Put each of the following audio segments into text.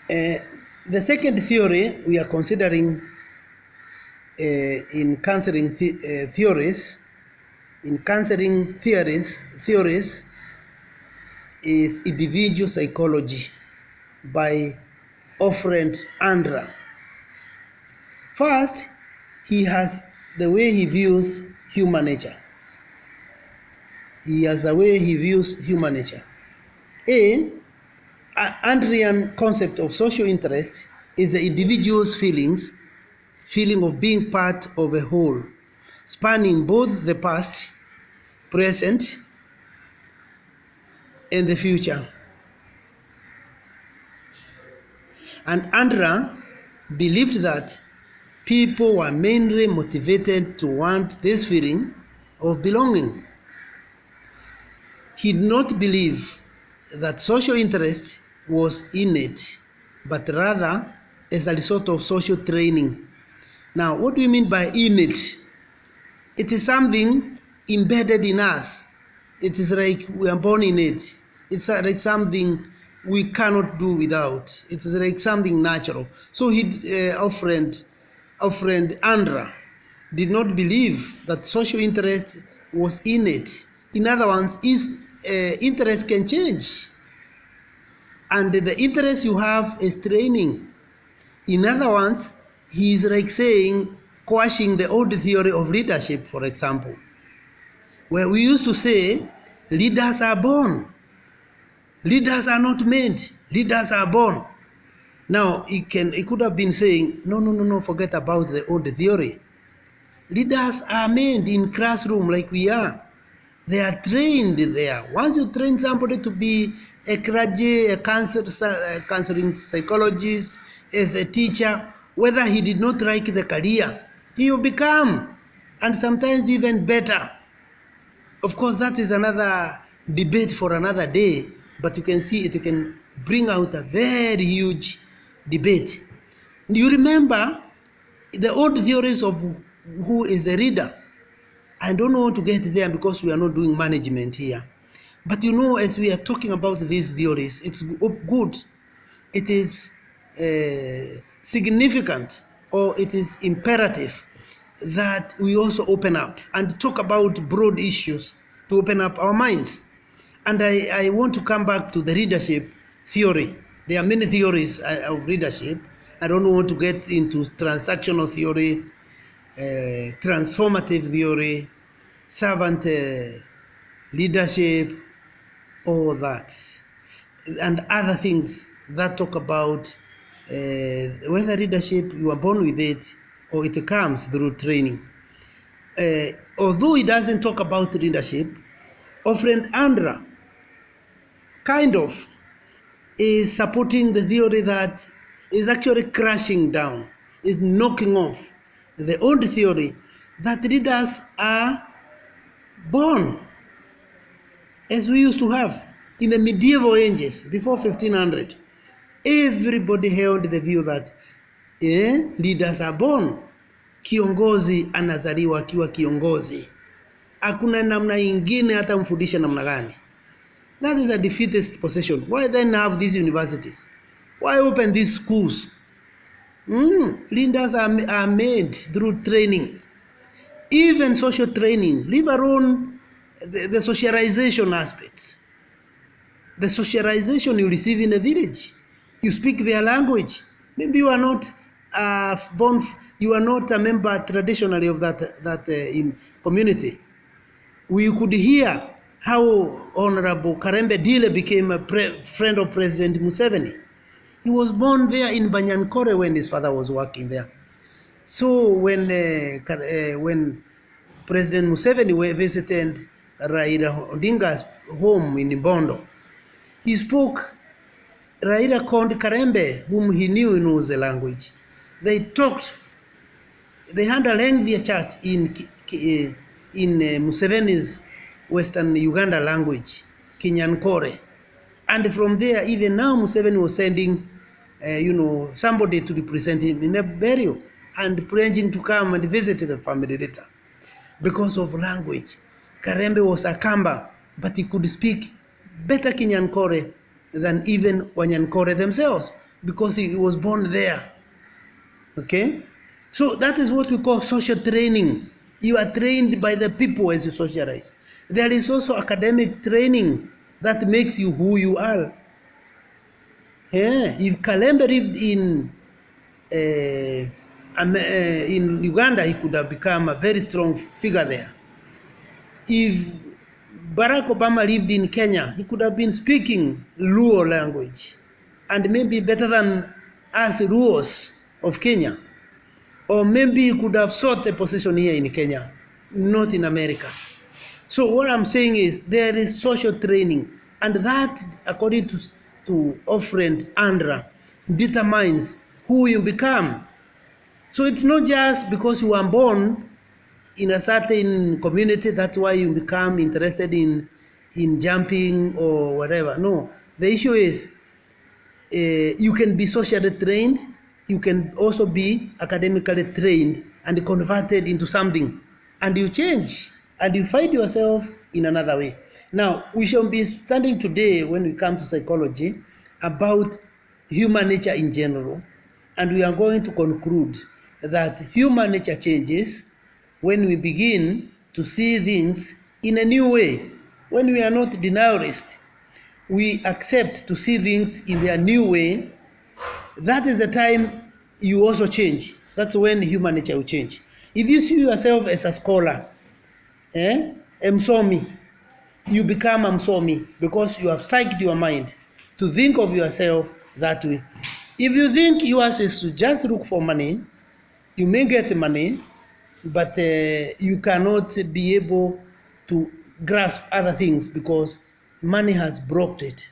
The second theory we are considering in counseling theories is individual psychology by Alfred Adler. First, he has the way he views human nature. An Adlerian concept of social interest is the individual's feeling of being part of a whole, spanning both the past, present, and the future. And Adler believed that people were mainly motivated to want this feeling of belonging. He did not believe that social interest was innate, but rather as a result of social training. Now, what do you mean by innate? It is something embedded in us. It is like we are born in it. It's like something we cannot do without. It is like something natural. So Alfred Adler did not believe that social interest was innate. In other words, interest can change. And the interest you have is training. In other words, he is like saying, quashing the old theory of leadership, for example, where we used to say, leaders are born. Leaders are not made. Leaders are born. Now, he could have been saying, no, forget about the old theory. Leaders are made in classroom like we are. They are trained there. Once you train somebody to be a graduate, a counseling psychologist, as a teacher, whether he did not like the career, he will become, and sometimes even better. Of course, that is another debate for another day, but you can see it can bring out a very huge debate. You remember the old theories of who is a leader. I don't want to get there because we are not doing management here. But as we are talking about these theories, it's good. It is significant, or it is imperative that we also open up and talk about broad issues to open up our minds. And I want to come back to the leadership theory. There are many theories of leadership. I don't want to get into transactional theory, transformative theory, servant leadership, all that, and other things that talk about whether leadership you are born with it or it comes through training. Although he doesn't talk about leadership, Alfred Adler kind of is supporting the theory that is actually crashing down, is knocking off the old theory that leaders are born, as we used to have in the medieval ages, before 1500. Everybody held the view that leaders are born. Kiongozi anazaliwa akiwa kiongozi. Hakuna namna ingine hata mfundisha namna gani. That is a defeatist position. Why then have these universities? Why open these schools? Leaders are made through training. Even social training, leave alone the socialization aspects. The socialization you receive in a village. You speak their language. Maybe you are not you are not a member traditionally of that community. We could hear how Honorable Karembe Dile became a friend of President Museveni. He was born there in Banyankore when his father was working there. So when President Museveni visited Raila Odinga's home in Mbondo, he spoke. Raila called Karembe, whom he knew knows the language. They talked. They had a lengthy chat in Museveni's Western Uganda language, Kinyankore. And from there, even now, Museveni was sending, somebody to represent him in the burial and arranging to come and visit the family later. Because of language. Karembe was a Kamba, but he could speak better Kinyankore than even Wanyankore themselves, because he was born there. Okay? So that is what we call social training. You are trained by the people as you socialize. There is also academic training that makes you who you are. Yeah. If Kalembe lived in Uganda, he could have become a very strong figure there. If Barack Obama lived in Kenya, he could have been speaking Luo language, and maybe better than us Luos of Kenya. Or maybe he could have sought a position here in Kenya, not in America. So what I'm saying is there is social training, and that, according to our friend Andra, determines who you become. So it's not just because you were born in a certain community, that's why you become interested in jumping or whatever. No, the issue is you can be socially trained, you can also be academically trained and converted into something, and you change and you find yourself in another way. Now, we shall be studying today, when we come to psychology, about human nature in general, and we are going to conclude that human nature changes when we begin to see things in a new way. When we are not denialists, we accept to see things in their new way. That is the time you also change. That's when human nature will change. If you see yourself as a scholar, Msomi, you become Msomi because you have psyched your mind to think of yourself that way. If you think yours is to just look for money, you may get money, but you cannot be able to grasp other things because money has blocked it,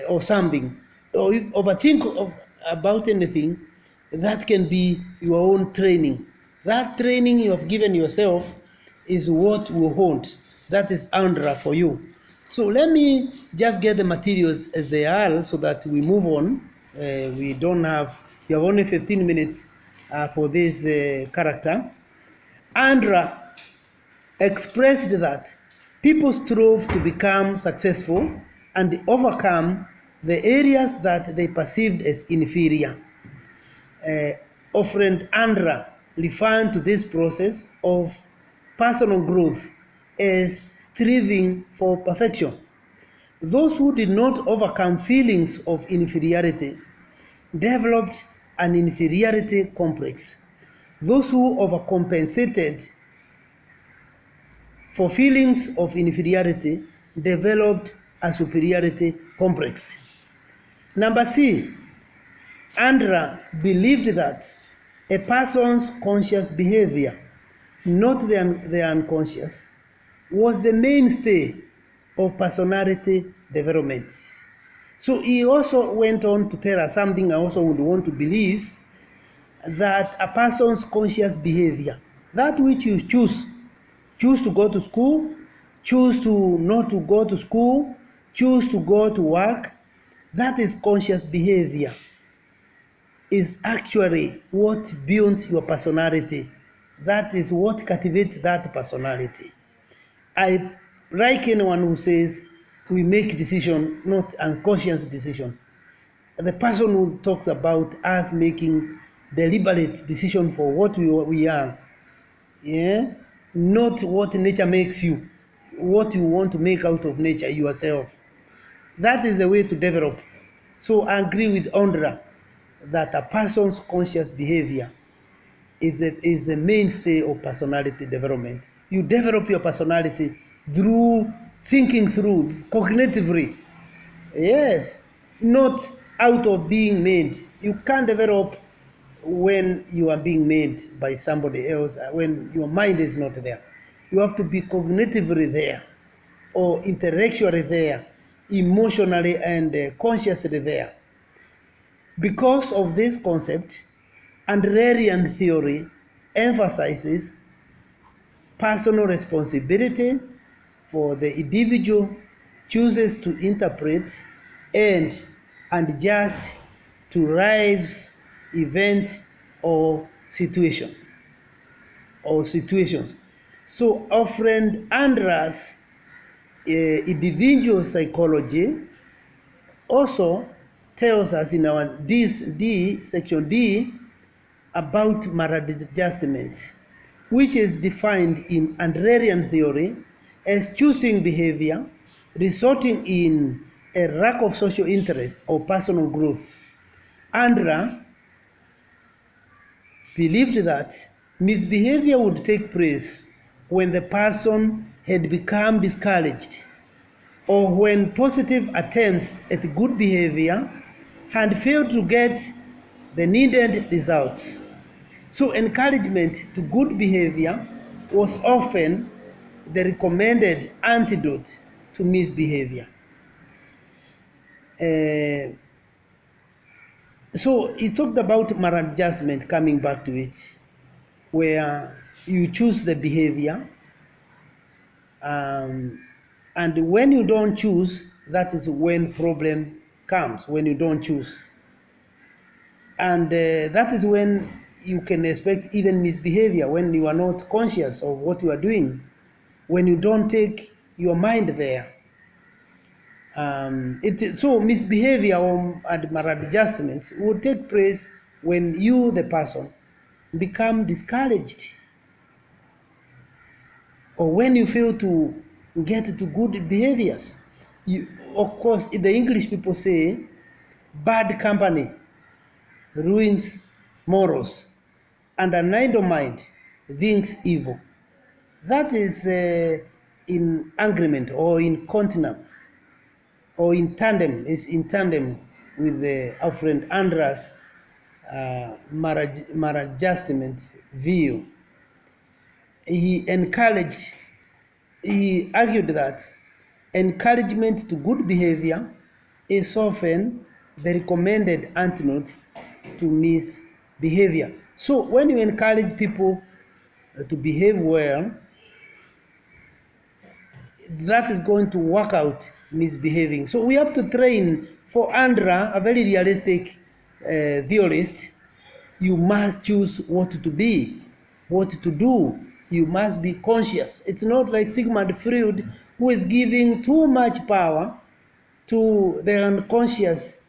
or something. Or if overthink about anything, that can be your own training. That training you have given yourself is what will haunt. That is Andra for you. So let me just get the materials as they are so that we move on. We have only 15 minutes for this character. Andra expressed that people strove to become successful and overcome the areas that they perceived as inferior. Our friend Andra referred to this process of personal growth as striving for perfection. Those who did not overcome feelings of inferiority developed an inferiority complex. Those who overcompensated for feelings of inferiority developed a superiority complex. Number C, Andra believed that a person's conscious behavior, not the unconscious, was the mainstay of personality development. So he also went on to tell us something I also would want to believe, that a person's conscious behavior, that which you choose to go to school, choose to not to go to school, choose to go to work, that is conscious behavior, is actually what builds your personality. That is what cultivates that personality. I like anyone who says we make decision, not unconscious decision. The person who talks about us making deliberate decision for what we are, not what nature makes you, what you want to make out of nature yourself. That is the way to develop. So I agree with Andra that a person's conscious behavior is the mainstay of personality development. You develop your personality through thinking through, cognitively. Yes, not out of being made. You can't develop when you are being made by somebody else, when your mind is not there. You have to be cognitively there, or intellectually there, emotionally and consciously there. Because of this concept, Adlerian theory emphasizes personal responsibility for the individual chooses to interpret and adjust to life's event or situation or situations. So our friend Andra's individual psychology also tells us in our section D about maladjustment, which is defined in Adlerian theory as choosing behavior resulting in a lack of social interest or personal growth. Adler believed that misbehavior would take place when the person had become discouraged or when positive attempts at good behavior had failed to get the needed results. So encouragement to good behavior was often the recommended antidote to misbehavior. So he talked about maladjustment, coming back to it, where you choose the behavior, and when you don't choose, that is when problem comes, when you don't choose. And that is when you can expect even misbehavior, when you are not conscious of what you are doing, when you don't take your mind there. So misbehavior or maladjustments will take place when you, the person, become discouraged, or when you fail to get to good behaviors. Of course, the English people say, bad company ruins morals, and an idle mind thinks evil. That is in agreement or in continuum or in tandem, is in tandem with Alfred Adler's maladjustment view. He argued that encouragement to good behavior is often the recommended antidote to misbehavior. So when you encourage people to behave well, that is going to work out misbehaving. So we have to train. For Adler, a very realistic theorist, you must choose what to be, what to do. You must be conscious. It's not like Sigmund Freud, who is giving too much power to the unconscious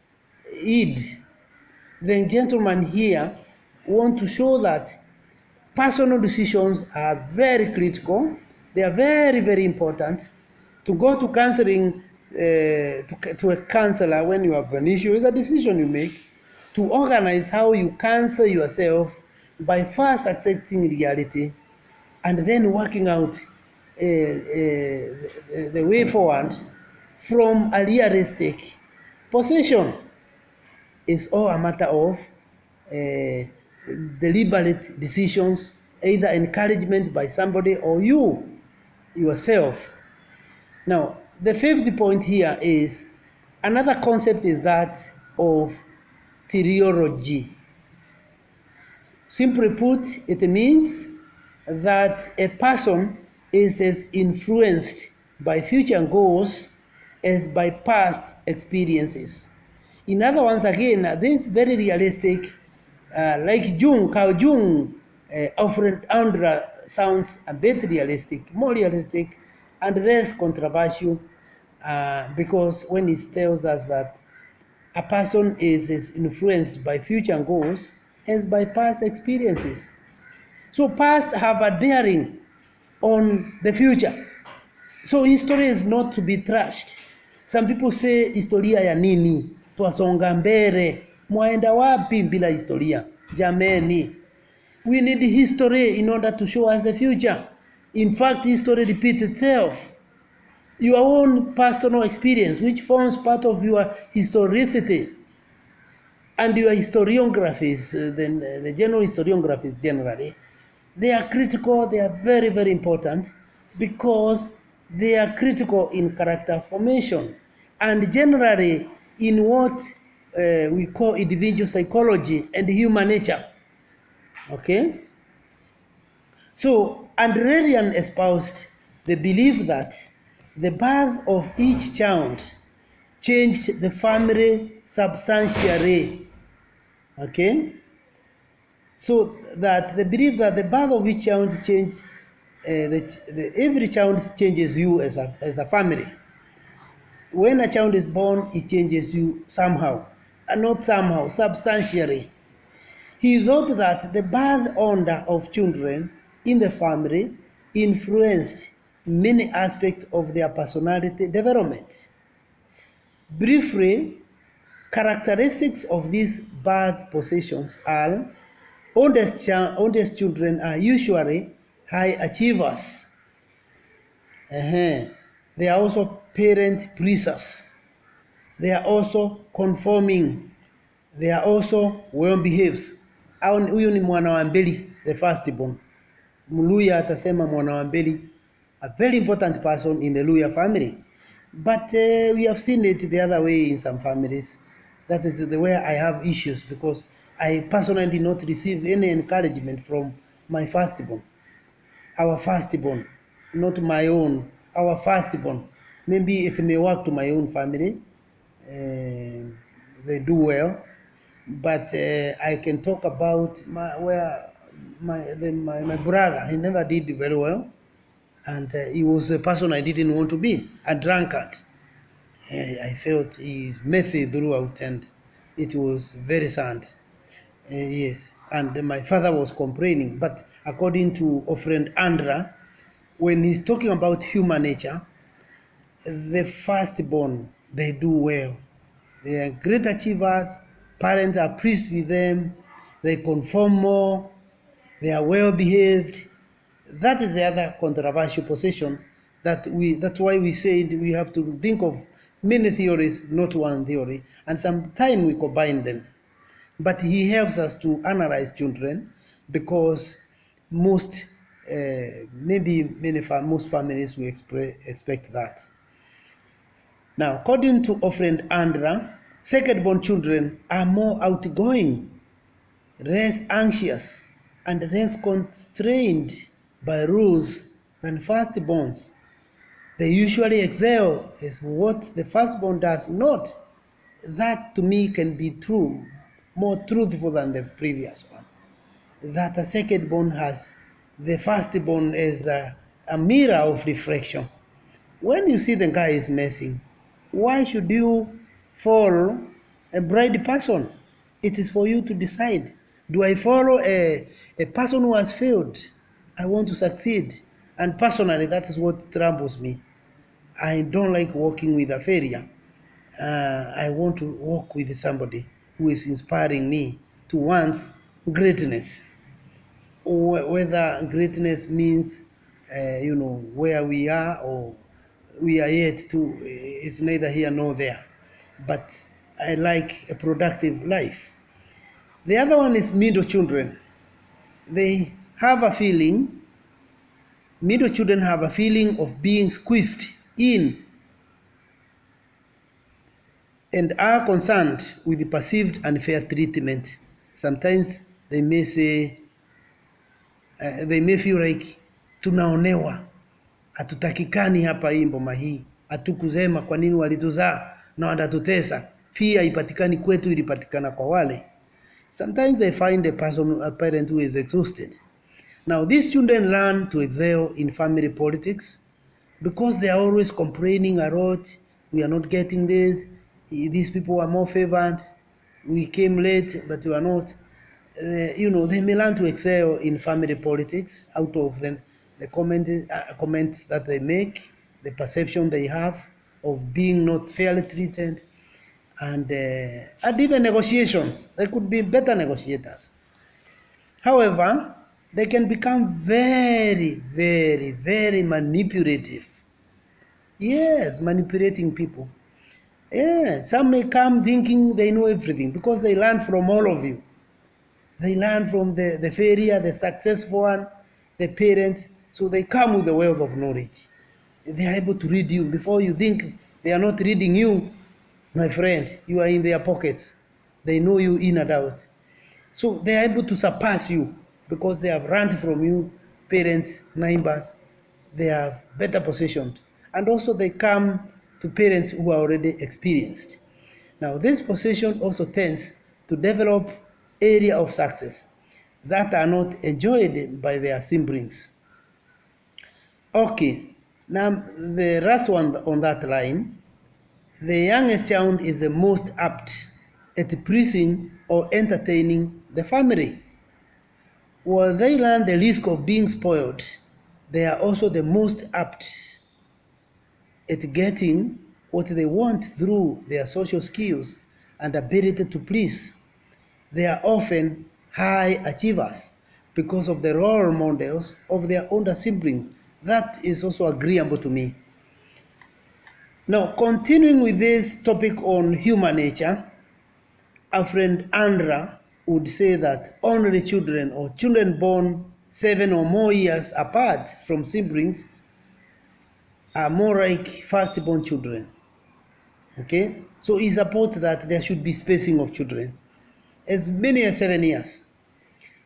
id. The gentleman here want to show that personal decisions are very critical. They are very, very important. To go to counseling, to a counselor when you have an issue is a decision you make. To organize how you counsel yourself by first accepting reality and then working out the way forward from a realistic position is all a matter of deliberate decisions, either encouragement by somebody or you yourself. Now, the fifth point here is another concept is that of teleology. Simply put, it means that a person is as influenced by future goals as by past experiences. In other words, again, this very realistic, like Carl Jung, Alfred Adler sounds a bit realistic, more realistic, and less controversial, because when it tells us that a person is as influenced by future goals as by past experiences. So past have a bearing on the future. So history is not to be trashed. Some people say historia ya nini? Twasonga mbele. Mwaenda wapi bila historia? Jameni. We need history in order to show us the future. In fact, history repeats itself. Your own personal experience, which forms part of your historicity, and your historiographies, the general historiographies generally, they are critical, they are very, very important, because they are critical in character formation, and generally in what we call individual psychology and human nature. Okay? So, Adlerian espoused the belief that the birth of each child changed the family substantially. Okay? So that the belief that the birth of each child changed, every child changes you as a family. When a child is born, it changes you somehow. not somehow, substantially. He thought that the birth order of children in the family influenced many aspects of their personality development. Briefly, characteristics of these birth positions are oldest children are usually high achievers. They are also parent pleasers. They are also conforming. They are also well behaved. Huyu ni mwana wa mbili, the firstborn. Mluya atasema mwana wa mbili, a very important person in the Luya family. But we have seen it the other way in some families. That is the way I have issues, because I personally did not receive any encouragement from my firstborn. Our firstborn, not my own, our firstborn. Maybe it may work to my own family. They do well. But I can talk about my brother. He never did very well. And he was a person I didn't want to be, a drunkard. I felt he's messy throughout, and it was very sad. Yes, and my father was complaining. But according to our friend Andra, when he's talking about human nature, the firstborn, they do well. They are great achievers. Parents are pleased with them. They conform more. They are well behaved. That is the other controversial position that's why we said we have to think of many theories, not one theory, and sometimes we combine them. But he helps us to analyze children, because most families will expect that. Now, according to our friend Andra, second-born children are more outgoing, less anxious, and less constrained by rules than firstborns. They usually excel is what the firstborn does not. That to me can be true, more truthful than the previous one. That a second-born has the firstborn as a mirror of reflection. When you see the guy is messing, why should you follow a bright person? It is for you to decide. Do I follow a person who has failed? I want to succeed. And personally, that is what troubles me. I don't like working with a failure. I want to work with somebody who is inspiring me to want greatness. Whether greatness means, where we are or we are yet to, it's neither here nor there. But I like a productive life. The other one is middle children. They have a feeling, middle children have a feeling of being squeezed in and are concerned with the perceived unfair treatment. Sometimes they may say, they may feel like tunaonewa, hatutakikani hapa hii mboma hii, hatukuzema kwa nini walituzaa na watatutesa, fear ipatikani kwetu, ilipatikana kwa wale. Sometimes I find a parent who is exhausted. Now these children learn to excel in family politics because they are always complaining a lot. We are not getting this. These people are more favored. We came late, but we are not. They may learn to excel in family politics out of the comments that they make, the perception they have of being not fairly treated, and even negotiations. They could be better negotiators. However, they can become very, very, very manipulative. Yes, manipulating people. Yeah, some may come thinking they know everything because they learn from all of you. They learn from the failure, the successful one, the parents, so they come with a wealth of knowledge. They are able to read you. Before you think they are not reading you, my friend, you are in their pockets. They know you in and out. So they are able to surpass you because they have learned from you, parents, neighbors. They are better positioned. And also they come to parents who are already experienced. Now this position also tends to develop area of success that are not enjoyed by their siblings. Okay, now the last one on that line, the youngest child is the most apt at pleasing or entertaining the family. While they learn the risk of being spoiled, they are also the most apt at getting what they want through their social skills and ability to please. They are often high achievers because of the role models of their older siblings. That is also agreeable to me. Now, continuing with this topic on human nature, our friend Andra would say that only children or children born 7 or more years apart from siblings are more like firstborn children. Okay? So he supports that there should be spacing of children. As many as 7 years.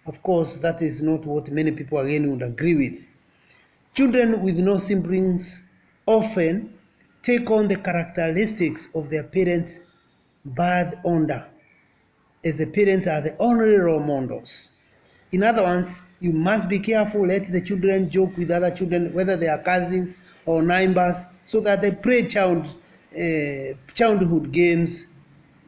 Of course, that is not what many people again would agree with. Children with no siblings often take on the characteristics of their parents' birth order, as the parents are the only role models. In other words, you must be careful, let the children joke with other children, whether they are cousins or neighbors, so that they play childhood games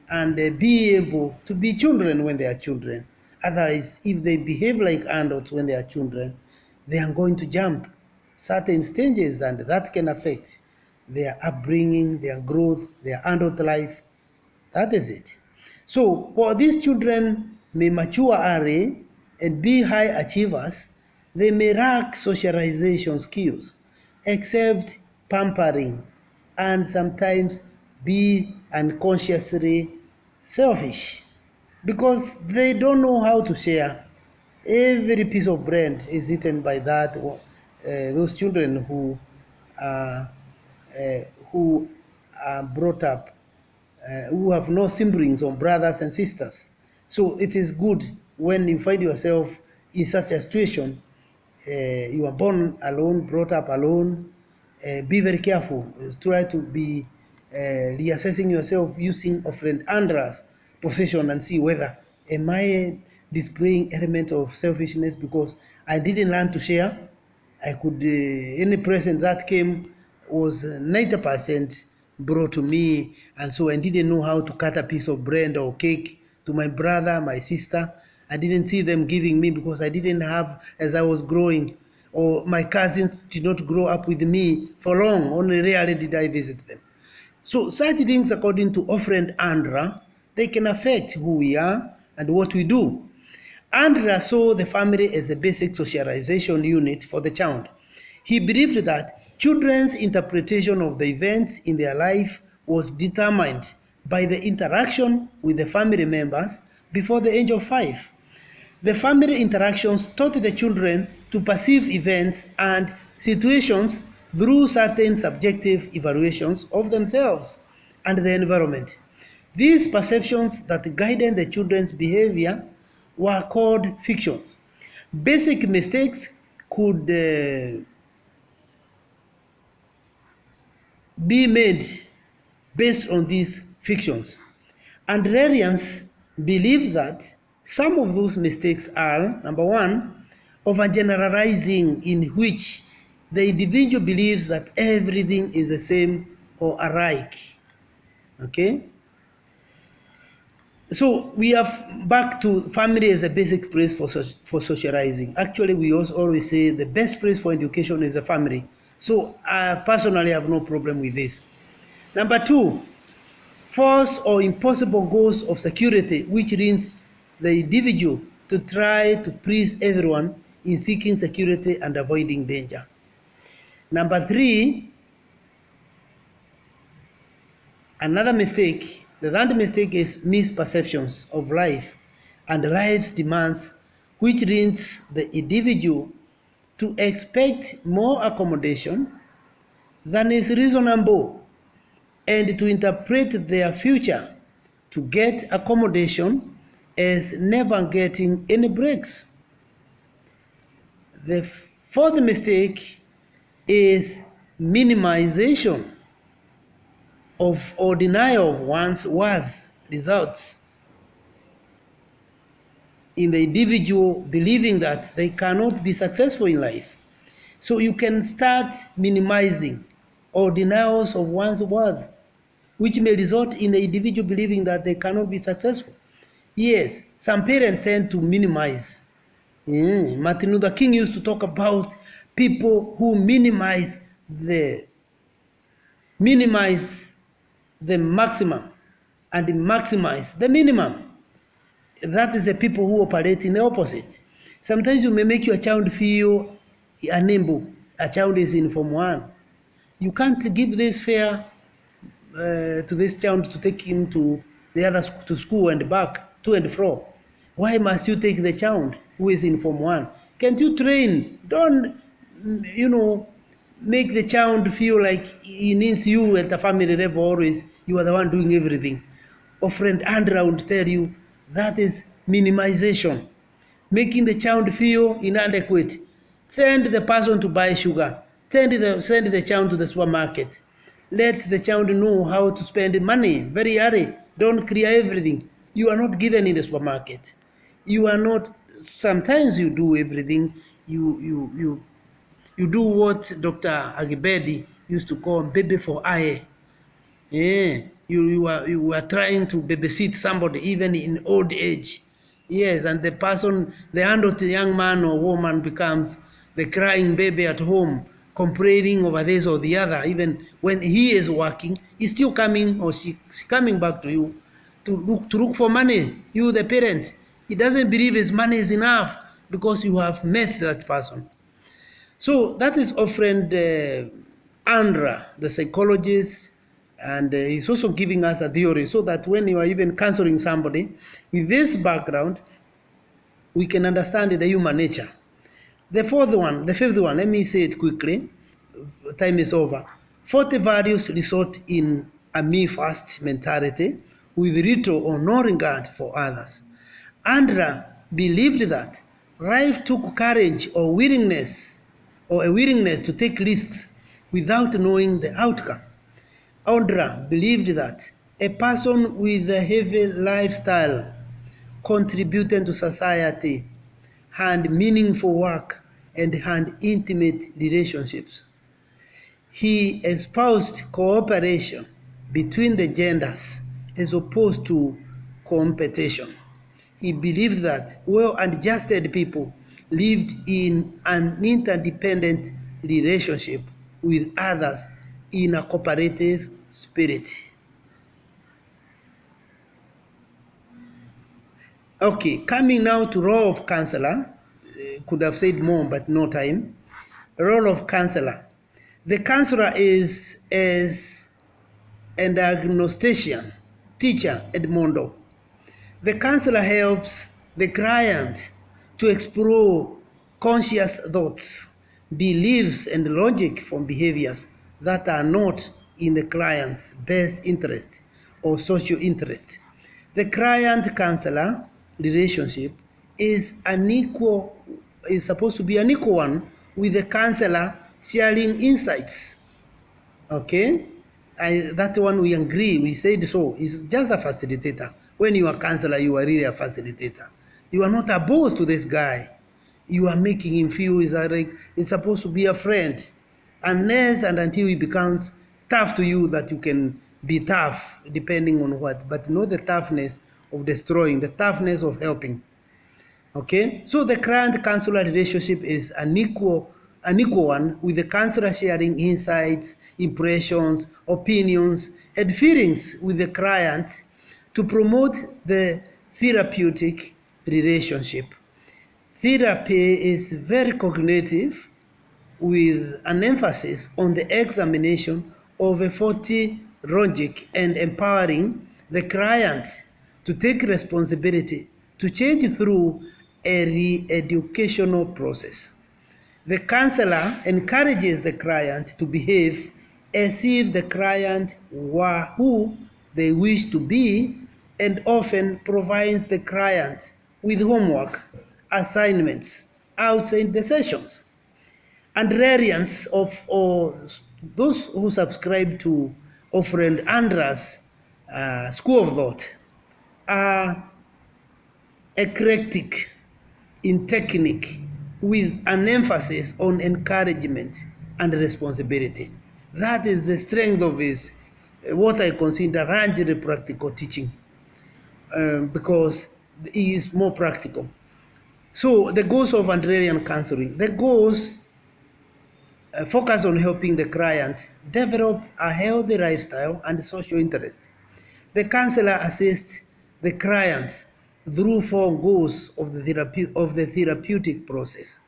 and be able to be children when they are children. Otherwise, if they behave like adults when they are children, they are going to jump certain stages, and that can affect their upbringing, their growth, their adult life. That is it. So, while these children may mature early and be high achievers, they may lack socialization skills, accept pampering, and sometimes be unconsciously selfish because they don't know how to share. Every piece of bread is eaten by those children uh, who are brought up, who have no siblings or brothers and sisters. So it is good when you find yourself in such a situation. You are born alone, brought up alone. Be very careful. Try to be reassessing yourself using a friend Andra's position and see whether am I displaying element of selfishness because I didn't learn to share. I could any present that came was 90% brought to me, and so I didn't know how to cut a piece of bread or cake to my brother, my sister. I didn't see them giving me because I didn't have as I was growing, or my cousins did not grow up with me for long. Only rarely did I visit them. So such things, according to our friend Andra, they can affect who we are and what we do. Andra saw the family as a basic socialization unit for the child. He believed that children's interpretation of the events in their life was determined by the interaction with the family members before the age of 5. The family interactions taught the children to perceive events and situations through certain subjective evaluations of themselves and the environment. These perceptions that guided the children's behavior were called fictions. Basic mistakes could be made based on these fictions. And Rarians believe that some of those mistakes are, number one, overgeneralizing, in which the individual believes that everything is the same or alike. Okay? So we have back to family as a basic place for socializing. Actually, we also always say the best place for education is a family. So I personally have no problem with this. Number two, false or impossible goals of security, which leads the individual to try to please everyone in seeking security and avoiding danger. Number three, another mistake, the third mistake is misperceptions of life and life's demands, which leads the individual to expect more accommodation than is reasonable and to interpret their future to get accommodation as never getting any breaks. The fourth mistake is minimization of or denial of one's worth results in the individual believing that they cannot be successful in life. So you can start minimizing or denials of one's worth which may result in the individual believing that they cannot be successful. Yes, some parents tend to minimize. Martin Luther King used to talk about people who minimize the maximum and maximize the minimum. That is the people who operate in the opposite. Sometimes you may make your child feel unable. A child is in Form 1. You can't give this fare to this child to take him to the other to school and back, to and fro. Why must you take the child who is in Form 1? Can't you train? Don't, make the child feel like he needs you at the family level always. You are the one doing everything. Or friend Andrea would tell you that is minimization. Making the child feel inadequate. Send the person to buy sugar. Send the child to the supermarket. Let the child know how to spend money very early. Don't clear everything. You are not given in the supermarket. You are not, sometimes you do everything. You do what Dr. Agibedi used to call baby for eye. Yeah, you are trying to babysit somebody even in old age. Yes, and the person, the adult young man or woman becomes the crying baby at home, complaining over this or the other. Even when he is working, he's still coming or she's coming back to you to look for money. You, the parent, he doesn't believe his money is enough because you have messed that person. So that is our friend Andra, the psychologist, and he's also giving us a theory so that when you are even counseling somebody with this background, we can understand the human nature. The fifth one, let me say it quickly. Time is over. 40 values result in a me-first mentality with little or no regard for others. Andra believed that life took courage or a willingness to take risks without knowing the outcome. Andra believed that a person with a heavy lifestyle contributing to society had meaningful work and had intimate relationships. He espoused cooperation between the genders as opposed to competition. He believed that well-adjusted people lived in an interdependent relationship with others in a cooperative spirit. Okay, coming now to role of counselor. Could have said more, but no time. Role of counselor. The counselor is an diagnostician, teacher, Edmondo. The counselor helps the client to explore conscious thoughts, beliefs, and logic from behaviors that are not in the client's best interest or social interest. The client-counselor relationship is supposed to be an equal one with the counselor sharing insights. Okay? That one we agree, we said so. It's just a facilitator. When you are a counselor, you are really a facilitator. You are not opposed to this guy. You are making him feel it's supposed to be a friend. Unless and until he becomes tough to you, that you can be tough, depending on what. But not the toughness of destroying, the toughness of helping. Okay? So the client-counselor relationship is an equal one, with the counselor sharing insights, impressions, opinions, and feelings with the client to promote the therapeutic relationship. Therapy is very cognitive, with an emphasis on the examination of a faulty logic and empowering the client to take responsibility to change through a re-educational process. The counselor encourages the client to behave as if the client were who they wish to be, and often provides the client with homework, assignments outside the sessions. And variants of those who subscribe to friend Andra's school of thought are eclectic in technique, with an emphasis on encouragement and responsibility. That is the strength of his what I consider largely practical teaching, because it is more practical. So the goals of Adlerian counseling, the goals focus on helping the client develop a healthy lifestyle and social interest. The counselor assists the client through 4 goals of the therapeutic process: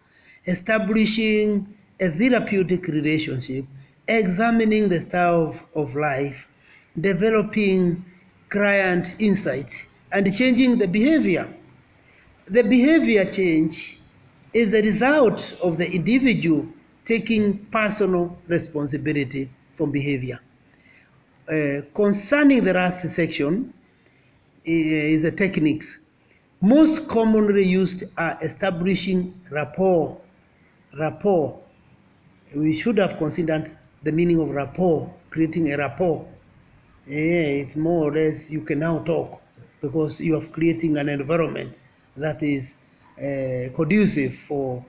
establishing a therapeutic relationship, examining the style of life, developing client insights, and changing the behavior. The behavior change is the result of the individual taking personal responsibility for behavior. Concerning the last section is the techniques. Most commonly used are establishing rapport. Rapport. We should have considered the meaning of rapport, creating a rapport. Yeah, it's more or less you can now talk because you are creating an environment that is conducive for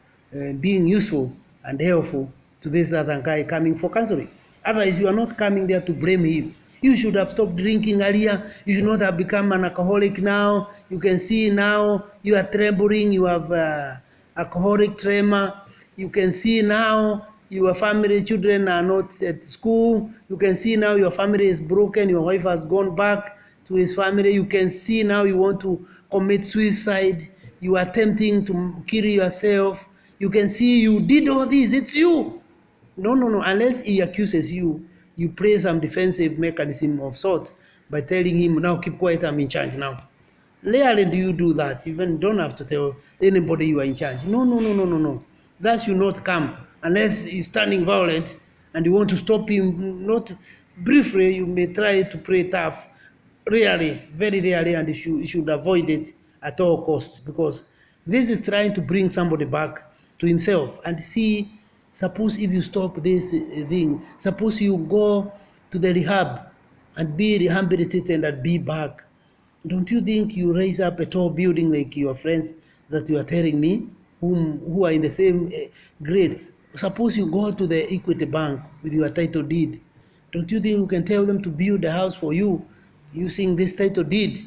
being useful and helpful to this other guy coming for counseling. Otherwise, you are not coming there to blame him. You should have stopped drinking earlier. You should not have become an alcoholic now. You can see now you are trembling. You have alcoholic tremor. You can see now your family, children are not at school. You can see now your family is broken. Your wife has gone back to his family. You can see now you want to commit suicide. You are attempting to kill yourself. You can see you did all this. It's you. No. Unless he accuses you, you play some defensive mechanism of sort by telling him, now keep quiet, I'm in charge now. Rarely do you do that. Even don't have to tell anybody you are in charge. No. That should not come unless he's turning violent and you want to stop him. Not briefly, you may try to play tough. Rarely, very rarely, and you should avoid it at all costs, because this is trying to bring somebody back to himself. And see, suppose if you stop this thing, suppose you go to the rehab and be rehabilitated and be back. Don't you think you raise up a tall building like your friends that you are telling me, who are in the same grade? Suppose you go to the Equity Bank with your title deed. Don't you think you can tell them to build a house for you using this title deed?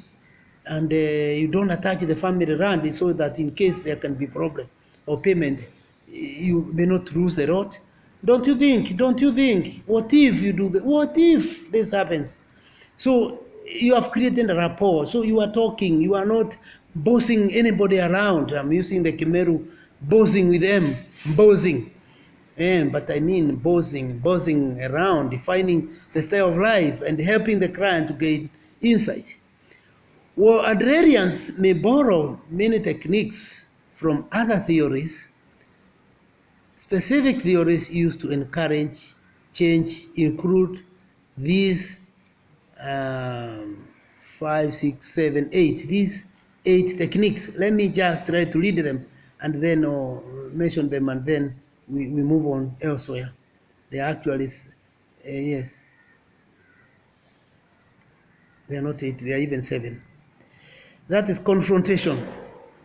And you don't attach the family land so that in case there can be problem or payment, you may not lose the lot. Don't you think? What if you do that? What if this happens? So you have created a rapport. So you are talking. You are not bossing anybody around. I'm using the Kimeru, bossing with them, bossing. But I mean bossing around, defining the style of life and helping the client to gain insight. Well, Adlerians may borrow many techniques from other theories. Specific theories used to encourage change include these 5, 6, 7, 8. These 8 techniques. Let me just try to read them and then mention them, and then we move on elsewhere. They are actually, yes, they are not 8, they are even 7. That is confrontation,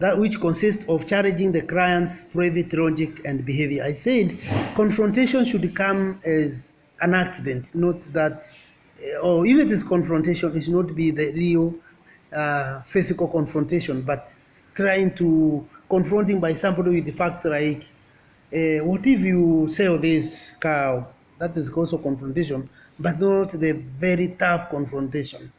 that which consists of challenging the client's private logic and behavior. I said confrontation should come as an accident, not that, or if it is confrontation, it should not be the real physical confrontation, but trying to confronting by somebody with the facts like, what if you sell this cow? That is also confrontation, but not the very tough confrontation.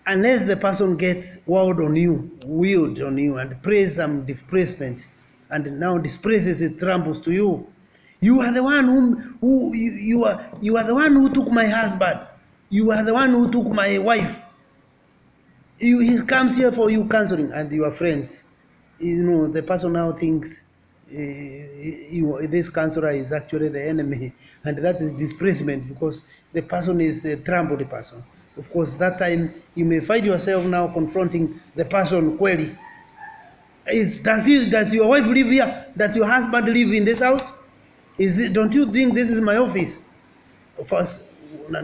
Unless the person gets wild on you, and plays some displacement, and now displaces it, trembles to you. You are the one you are the one who took my husband. You are the one who took my wife. He comes here for you counseling, and you are friends. The person now thinks this counselor is actually the enemy, and that is displacement, because the person is the troubled person. Of course, that time you may find yourself now confronting the person. Query does your wife live here? Does your husband live in this house? Don't you think this is my office? First,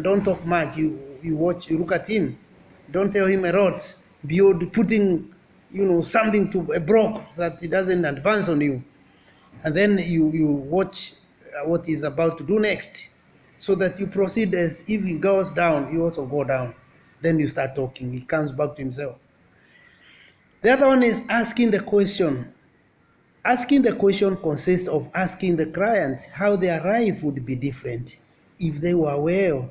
don't talk much. You look at him. Don't tell him a lot. Beyond putting something to a block so that he doesn't advance on you. And then you watch what he's about to do next. so that you proceed as if he goes down, you also go down. Then you start talking. He comes back to himself. The other one is asking the question. Asking the question consists of asking the client how their life would be different if they were well.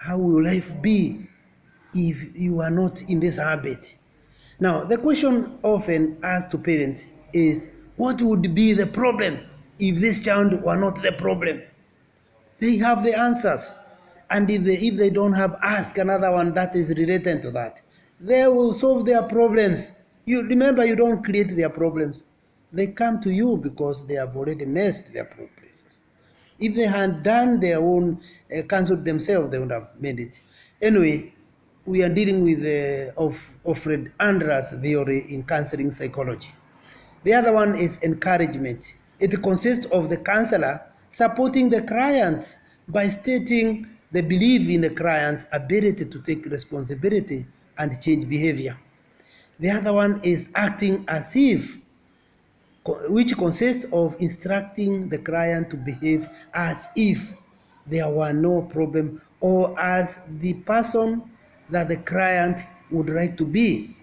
How will life be if you are not in this habit? Now, the question often asked to parents is, what would be the problem if this child were not the problem? They have the answers. And if they don't have, ask another one that is related to that. They will solve their problems. You remember, you don't create their problems. They come to you because they have already messed their places. If they had done their own, cancelled themselves, they would have made it. Anyway, we are dealing with Alfred Adler's theory in counseling psychology. The other one is encouragement. It consists of the counselor supporting the client by stating the belief in the client's ability to take responsibility and change behavior. The other one is acting as if, which consists of instructing the client to behave as if there were no problem or as the person that the client would like to be.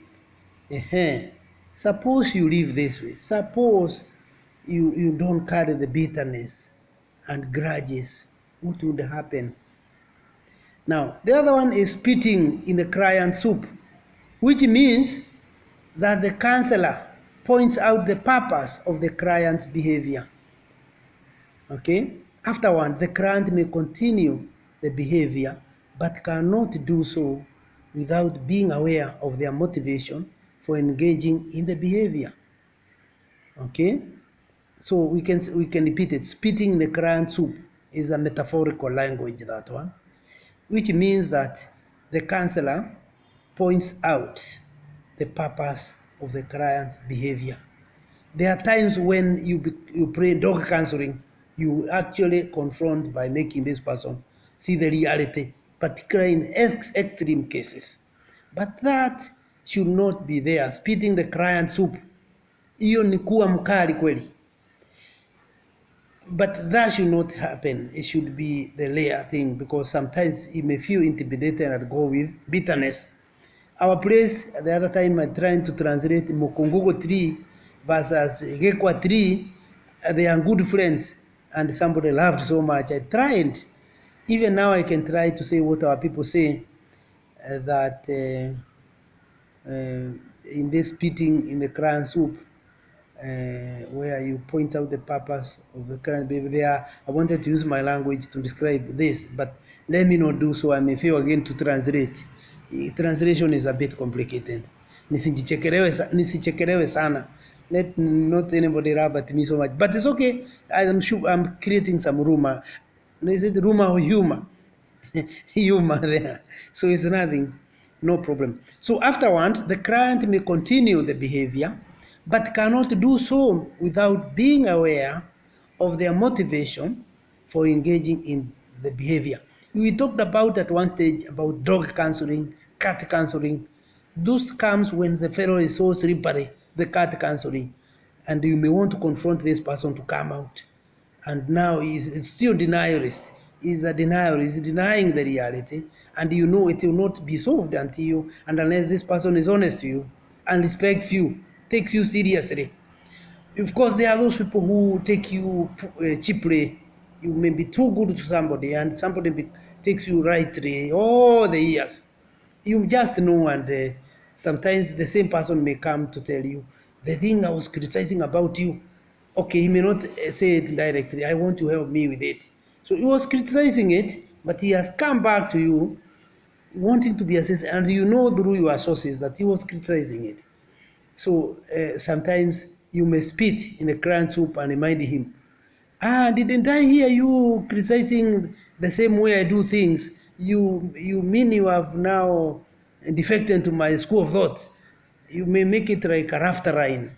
Suppose you live this way. Suppose you don't carry the bitterness and grudges. What would happen? Now, the other one is spitting in the client's soup, which means that the counselor points out the purpose of the client's behavior. Okay? Afterward, the client may continue the behavior, but cannot do so without being aware of their motivation for engaging in the behavior. Okay? So we can repeat it. Spitting in the client's soup is a metaphorical language, that one, which means that the counselor points out the purpose of the client's behavior. There are times when you pray dog counseling, you actually confront by making this person see the reality, particularly in extreme cases. But that should not be there. Spitting the client's soup, hiyo ni kuwa mkali kweli. But that should not happen. It should be the layer thing, because sometimes you may feel intimidated and go with bitterness. Our place, the other time I trying to translate Mokongogo tree versus Gekwa tree, they are good friends, and somebody laughed so much. I tried. Even now I can try to say what our people say, that in this spitting in the client soup, where you point out the purpose of the current behavior. I wanted to use my language to describe this, but let me not do so. I may fail again to translate. Translation is a bit complicated. Nisichekelewe sana. Let not anybody laugh at me so much. But it's okay. I'm sure I'm creating some rumor. Is it rumor or humor? Humor there. So it's nothing. No problem. So afterward, the client may continue the behavior, but cannot do so without being aware of their motivation for engaging in the behavior. We talked about at one stage about dog counseling, cat counseling. Those comes when the fellow is so slippery, the cat counseling, and you may want to confront this person to come out. And now he's still denialist. He's a denial. He's denying the reality, and you know it will not be solved unless this person is honest to you and respects you, takes you seriously. Of course, there are those people who take you cheaply. You may be too good to somebody, and somebody takes you rightly all the years. You just know, and sometimes the same person may come to tell you, the thing I was criticizing about you, okay, he may not say it directly, I want to help me with it. So he was criticizing it, but he has come back to you wanting to be assessed, and you know through your sources that he was criticizing it. So sometimes you may spit in a client soup and remind him, didn't I hear you criticizing the same way I do things? You mean you have now defected to my school of thought? You may make it like a rafter line,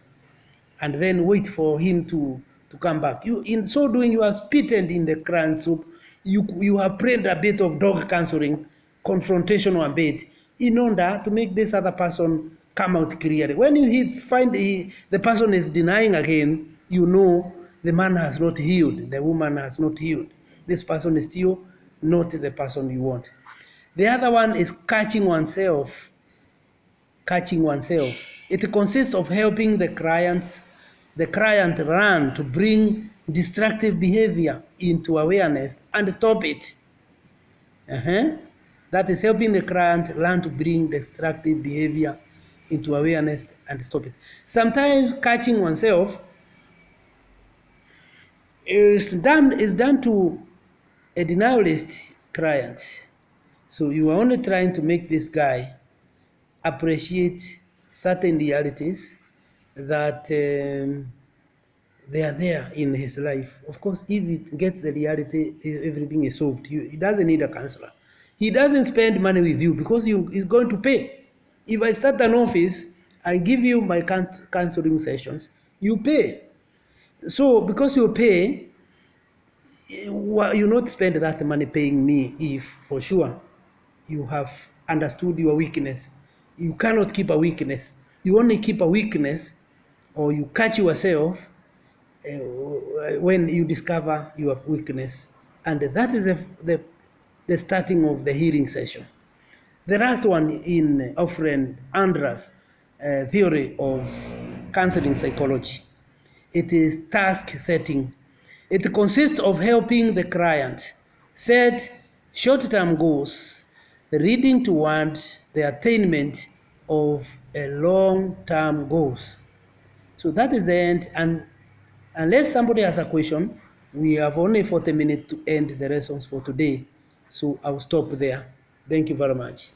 and then wait for him to come back. You, in so doing, you are spitted in the client soup. You have prayed a bit of dog counseling, confrontational a bit, in order to make this other person come out clearly. When you find the person is denying again, you know the man has not healed, the woman has not healed. This person is still not the person you want. The other one is catching oneself. Catching oneself. It consists of helping the client learn to bring destructive behavior into awareness and stop it. That is helping the client learn to bring destructive behavior into awareness and stop it. Sometimes catching oneself is done to a denialist client. So you are only trying to make this guy appreciate certain realities that they are there in his life. Of course, if it gets the reality, everything is solved. He doesn't need a counselor. He doesn't spend money with you because he's going to pay. If I start an office, I give you my counseling sessions, you pay. So because you pay, you not spend that money paying me if for sure you have understood your weakness. You cannot keep a weakness. You only keep a weakness, or you catch yourself when you discover your weakness. And that is the starting of the healing session. The last one in Alfred Adler's theory of counseling psychology. It is task setting. It consists of helping the client set short-term goals, leading toward the attainment of a long-term goals. So that is the end. And unless somebody has a question, we have only 40 minutes to end the lessons for today. So I'll stop there. Thank you very much.